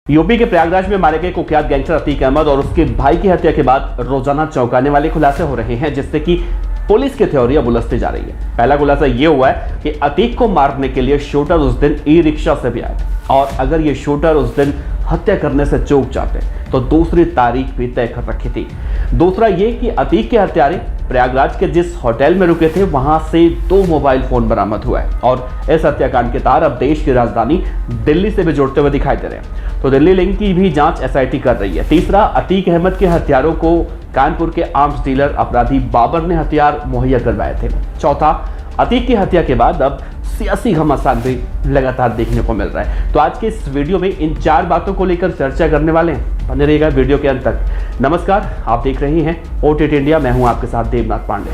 UP के प्रयागराज में मारे गए कुख्यात गैंगस्टर अतीक अहमद और उसके भाई की हत्या के बाद रोजाना चौंकाने वाले खुलासे हो रहे हैं, जिससे कि पुलिस की थ्योरी अब उलझती जा रही है। पहला खुलासा यह हुआ है कि अतीक को मारने के लिए शूटर उस दिन ई रिक्शा से भी आए और अगर ये शूटर उस दिन हत्या करने से चूक जाते तो दूसरी तारीख भी तय कर रखी थी। दूसरा ये कि अतीक के हत्यारे प्रयागराज के जिस होटल में रुके थे वहां से 2 मोबाइल फोन बरामद हुआ है और इस हत्याकांड के तार अब देश की राजधानी दिल्ली से भी जुड़ते हुए दिखाई दे रहे हैं। तो दिल्ली लिंक की भी जांच एसआईटी कर रही है। तीसरा, अतीक अहमद के हथियारों को कानपुर के आर्म्स डीलर अपराधी बाबर ने हथियार मुहैया करवाए थे। चौथा, अतीक की हत्या के बाद अब सियासी घमासान भी लगातार देखने को मिल रहा है। तो आज के इस वीडियो में इन 4 बातों को लेकर चर्चा करने वाले हैं। बने रहिएगा वीडियो के अंत तक। नमस्कार, आप देख रहे हैं ओटीटी इंडिया। मैं हूं आपके साथ देवनाथ पांडे।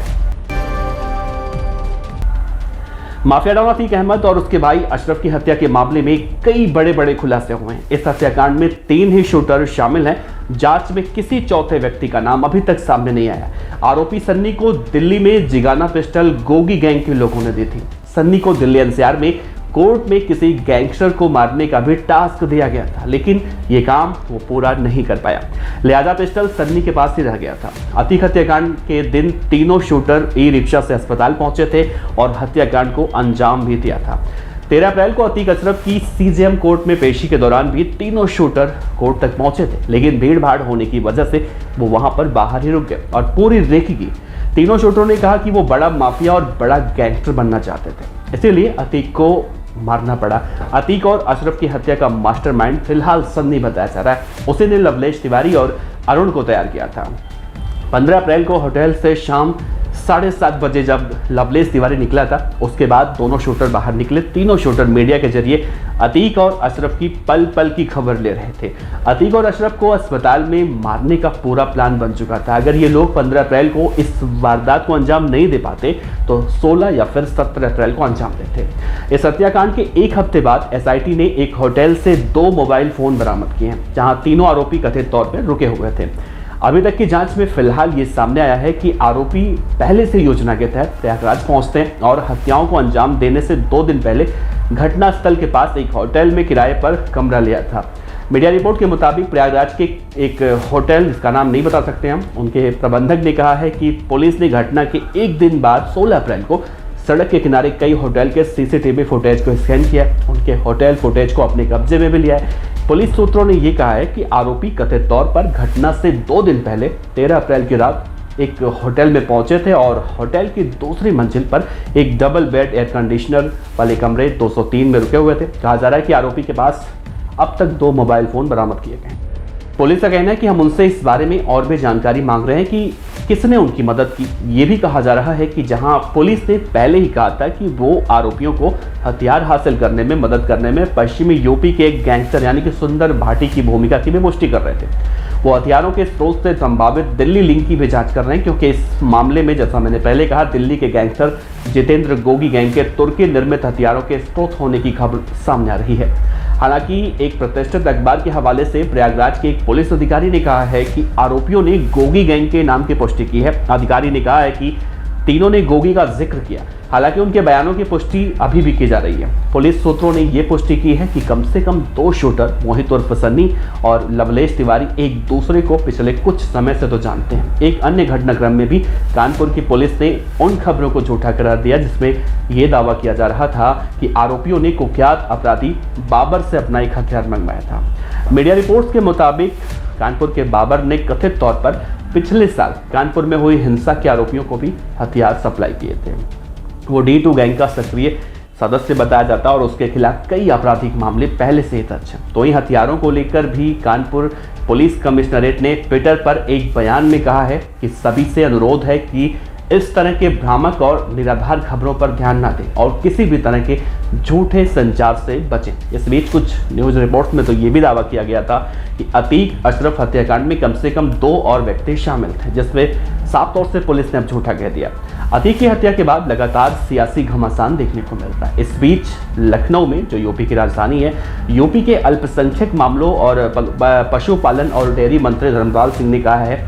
माफिया डॉन अतीक अहमद और उसके भाई अशरफ की हत्या के मामले में कई बड़े खुलासे हुए हैं। इस हत्याकांड में 3 ही शूटर शामिल हैं। जांच में किसी चौथे व्यक्ति का नाम अभी तक सामने नहीं आया। आरोपी सन्नी को दिल्ली में जिगाना पिस्टल गोगी गैंग के लोगों ने दी थी। सन्नी को दिल्ली एनसीआर में कोर्ट में किसी गैंगस्टर को मारने का भी टास्क दिया गया था, लेकिन ये काम वो पूरा नहीं कर पाया, लिहाजा पिस्टल सन्नी के पास ही रह गया था। अतीक हत्याकांड के दिन तीनों शूटर ई रिक्शा से अस्पताल पहुंचे थे और हत्याकांड को अंजाम भी दिया था। 13 अप्रैल को अतीक अशरफ की सीजेएम कोर्ट में पेशी के दौरान भी तीनों शूटर कोर्ट तक पहुंचे थे, लेकिन भीड़ भाड़ होने की वजह से वो वहां पर बाहर ही रुक गए और पूरी रेकी की। तीनों शूटरों ने कहा कि वो बड़ा माफिया और बड़ा गैंगस्टर बनना चाहते थे, इसीलिए अतीक को मारना पड़ा। अतीक और अशरफ की हत्या का मास्टरमाइंड फिलहाल सन्नी बताया जा रहा है। उसी ने लवलेश तिवारी और अरुण को तैयार किया था। 15 अप्रैल को होटल से शाम 7:30 बजे जब लवलेश तिवारी निकला था, उसके बाद दोनों शूटर बाहर निकले। तीनों शूटर मीडिया के जरिए अतीक और अशरफ की पल पल की खबर ले रहे थे। अतीक और अशरफ को अस्पताल में मारने का पूरा प्लान बन चुका था। अगर ये लोग 15 अप्रैल को इस वारदात को अंजाम नहीं दे पाते तो 16 या फिर 17 अप्रैल को अंजाम देते। इस हत्याकांड के 1 हफ्ते बाद एसआईटी ने एक होटल से 2 मोबाइल फोन बरामद किए हैं, जहां तीनों आरोपी कथित तौर पर रुके हुए थे। अभी तक की जांच में फिलहाल ये सामने आया है कि आरोपी पहले से योजना के तहत प्रयागराज पहुंचते हैं और हत्याओं को अंजाम देने से 2 दिन पहले घटनास्थल के पास एक होटल में किराए पर कमरा लिया था। मीडिया रिपोर्ट के मुताबिक प्रयागराज के एक होटल, जिसका नाम नहीं बता सकते हम, उनके प्रबंधक ने कहा है कि पुलिस ने घटना के 1 दिन बाद 16 अप्रैल को सड़क के किनारे कई होटल के सीसीटीवी फुटेज को स्कैन किया, उनके होटल फुटेज को अपने कब्जे में भी लिया है। पुलिस सूत्रों ने यह कहा है कि आरोपी कथित तौर पर घटना से 2 दिन पहले 13 अप्रैल की रात एक होटल में पहुंचे थे और होटल की दूसरी मंजिल पर एक डबल बेड एयर कंडीशनर वाले कमरे 203 में रुके हुए थे। कहा जा रहा है कि आरोपी के पास अब तक 2 मोबाइल फोन बरामद किए गए। पुलिस का कहना है कि हम उनसे इस बारे में और भी जानकारी मांग रहे हैं कि किसने उनकी मदद की। ये भी कहा जा रहा है कि जहां पुलिस ने पहले ही कहा था कि वो आरोपियों को हथियार हासिल करने में मदद करने में पश्चिमी यूपी के एक गैंगस्टर यानी कि सुंदर भाटी की भूमिका की भी पुष्टि कर रहे थे। वो हथियारों के स्रोत से संभावित दिल्ली लिंक की भी जांच कर रहे हैं, क्योंकि इस मामले में, जैसा मैंने पहले कहा, दिल्ली के गैंगस्टर जितेंद्र गोगी गैंग के तुर्की निर्मित हथियारों के स्रोत होने की खबर सामने आ रही है। हालांकि एक प्रतिष्ठित अखबार के हवाले से प्रयागराज के एक पुलिस अधिकारी ने कहा है कि आरोपियों ने गोगी गैंग के नाम की पुष्टि की है। अधिकारी ने कहा है कि तीनों ने गोगी का जिक्र किया, हालांकि उनके बयानों की पुष्टि अभी भी की जा रही है। पुलिस सूत्रों ने यह पुष्टि की है कि कम से कम 2 शूटर, मोहित उर्फ सन्नी और लवलेश तिवारी, एक दूसरे को पिछले कुछ समय से तो जानते हैं। एक अन्य घटनाक्रम में भी कानपुर की पुलिस ने उन खबरों को झूठा करार दिया जिसमें यह दावा किया जा रहा था कि आरोपियों ने कुख्यात अपराधी बाबर से अपना एक हथियार मंगवाया था। मीडिया रिपोर्ट्स के मुताबिक कानपुर के बाबर ने कथित तौर पर पिछले साल कानपुर में हुई हिंसा के आरोपियों को भी हथियार सप्लाई किए थे। वो D2 गैंग का सक्रिय सदस्य बताया जाता और उसके खिलाफ कई आपराधिक मामले पहले से ही दर्ज हैं। तो इन हथियारों को लेकर भी कानपुर पुलिस कमिश्नरेट ने ट्विटर पर एक बयान में कहा है कि सभी से अनुरोध है कि इस तरह के भ्रामक और निराधार खबरों पर ध्यान न दें और किसी भी तरह के झूठे संचार से बचें। इस बीच कुछ न्यूज़ रिपोर्ट्स में तो ये भी दावा किया गया था कि अतीक अशरफ हत्याकांड में कम से कम 2 और व्यक्ति शामिल थे, जिसमें साफ तौर से पुलिस ने अब झूठा कह दिया। अतीक की हत्या के बाद लगातार सियासी घमासान देखने को मिल रहा है। इस बीच लखनऊ में, जो यूपी की राजधानी है, यूपी के अल्पसंख्यक मामलों और पशुपालन और डेयरी मंत्री धर्मपाल सिंह ने कहा है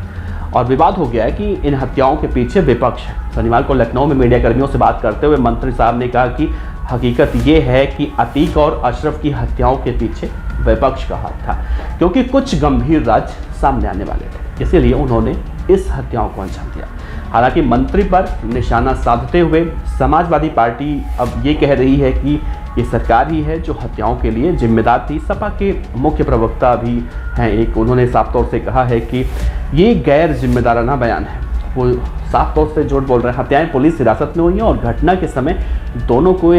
और विवाद हो गया है कि इन हत्याओं के पीछे विपक्ष है। शनिवार को लखनऊ में मीडिया कर्मियों से बात करते हुए मंत्री साहब ने कहा कि हकीकत ये है कि अतीक और अशरफ की हत्याओं के पीछे विपक्ष का हाथ था, क्योंकि कुछ गंभीर राज सामने आने वाले थे, इसीलिए उन्होंने इस हत्याओं को अंजाम दिया। हालांकि मंत्री पर निशाना साधते हुए समाजवादी पार्टी अब ये कह रही है कि ये सरकार ही है जो हत्याओं के लिए जिम्मेदार थी। सपा के मुख्य प्रवक्ता भी हैं एक, उन्होंने साफ तौर से कहा है कि ये गैर जिम्मेदाराना बयान है। वो साफ तौर से झूठ बोल रहे हैं। हत्याएं पुलिस हिरासत में हुई हैं और घटना के समय दोनों को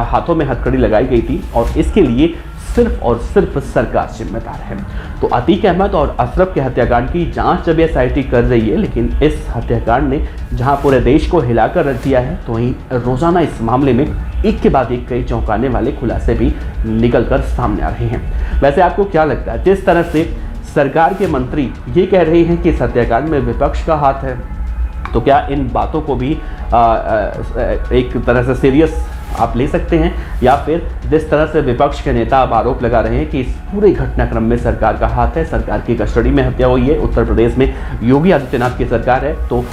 हाथों में हथकड़ी लगाई गई थी और इसके लिए सिर्फ और सिर्फ सरकार जिम्मेदार है। तो अतीक अहमद और अशरफ के हत्याकांड की जांच जब एसआईटी कर रही है, लेकिन इस हत्याकांड ने जहां पूरे देश को हिलाकर रख दिया है, तो वहीं रोजाना इस मामले में एक के बाद एक कई चौंकाने वाले खुलासे भी निकलकर सामने आ रहे हैं। वैसे आपको क्या लगता है, जिस तरह से सरकार के मंत्री ये कह रहे हैं कि इस हत्याकांड में विपक्ष का हाथ है, तो क्या इन बातों को भी एक तरह से सीरियस आप ले सकते हैं, या फिर जिस तरह से विपक्ष के नेता अब आरोप लगा रहे हैं कि इस पूरे घटनाक्रम में सरकार का हाथ है, सरकार की कस्टडी में हत्या हुई है, उत्तर प्रदेश में योगी आदित्यनाथ की सरकार है, तो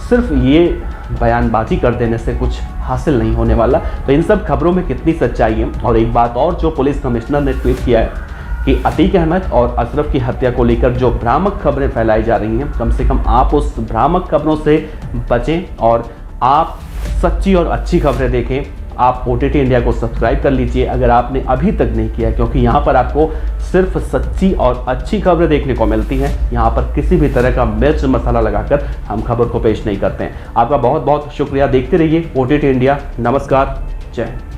सिर्फ ये बयानबाजी कर देने से कुछ हासिल नहीं होने वाला। तो इन सब खबरों में कितनी सच्चाई है। और एक बात और जो पुलिस कमिश्नर ने ट्वीट किया है कि अतीक अहमद और अशरफ की हत्या को लेकर जो भ्रामक खबरें फैलाई जा रही हैं, कम से कम आप उस भ्रामक खबरों से बचें और आप सच्ची और अच्छी खबरें देखें। आप OTT इंडिया को सब्सक्राइब कर लीजिए अगर आपने अभी तक नहीं किया, क्योंकि यहाँ पर आपको सिर्फ सच्ची और अच्छी खबरें देखने को मिलती हैं। यहाँ पर किसी भी तरह का मिर्च मसाला लगाकर हम खबर को पेश नहीं करते हैं। आपका बहुत बहुत शुक्रिया। देखते रहिए OTT इंडिया। नमस्कार, जय हिंद।